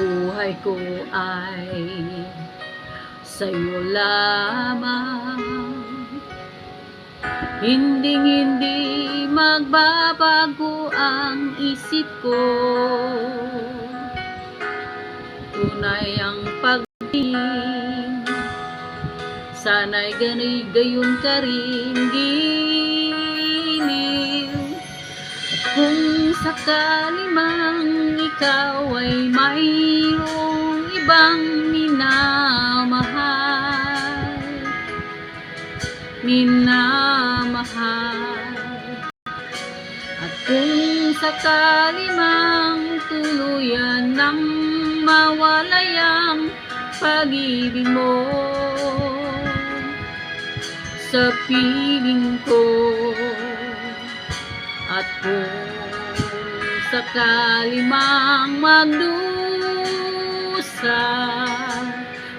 buhay ko ay sa'yo lamang. Hindi magbabago ang isip ko, tunay ang pagtingin, sana'y gayon ka rin giliw. At kung sakali mang ikaw ay mayroong ibang minamahal, at kung sakali mang tuluyan nang mawalay ang pag-ibig mo sa piling ko, at kung sakali mang magdusa,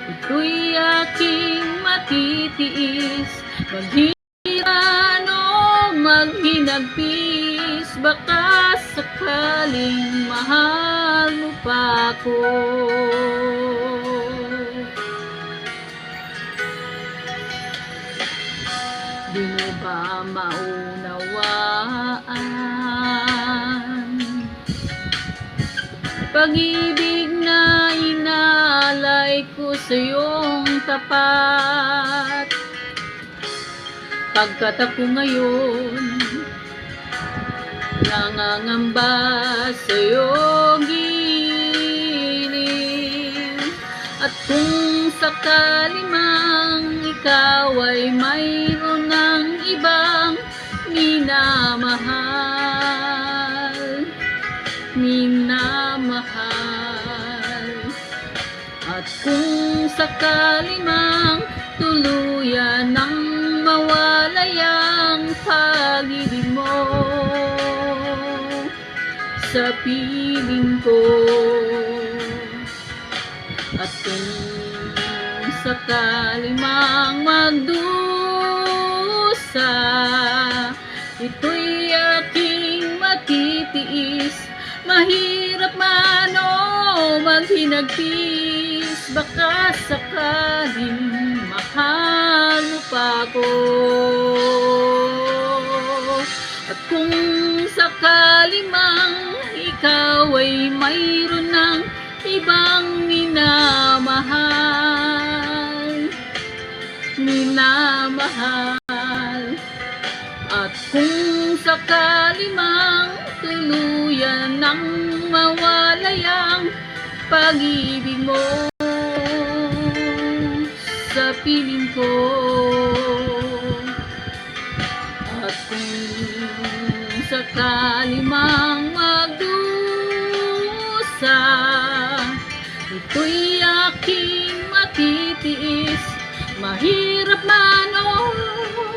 ito'y aking matitiis. Maghiran o maghinagpis, baka sakaling mahal mo pa ako. Di mo ba maunawaan pag-ibig na inaalay ko sa iyong tapat? Pagkat ako ngayon nangangamba sa iyong giliw, at kung sakali mang ikaw ay mayroon ng ibang minamahal, at kung sakali mang tuluyan ng mawalay ang pag-ibig mo sa piling ko, at kung sakali mang magdusa, ito'y aking matitiis. Mahirap man o maghinagpis, baka sakaling mahal mo pa ako. At kung sakali mang ikaw ay mayroon ng ibang minamahal, at kung sakali mang tuluyan nang mawalay ang pag-ibig mo sa piling ko, at kung sakali mang magdusa, ito'y aking matitiis. Mahirap man o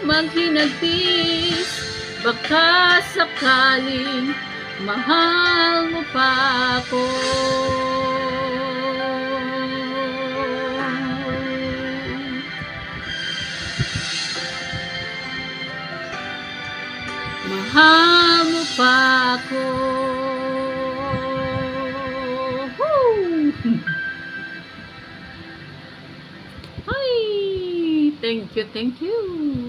maghinagpis, baka sakaling mahal mo pa ako. Mahal mo pa ako. Ay, thank you.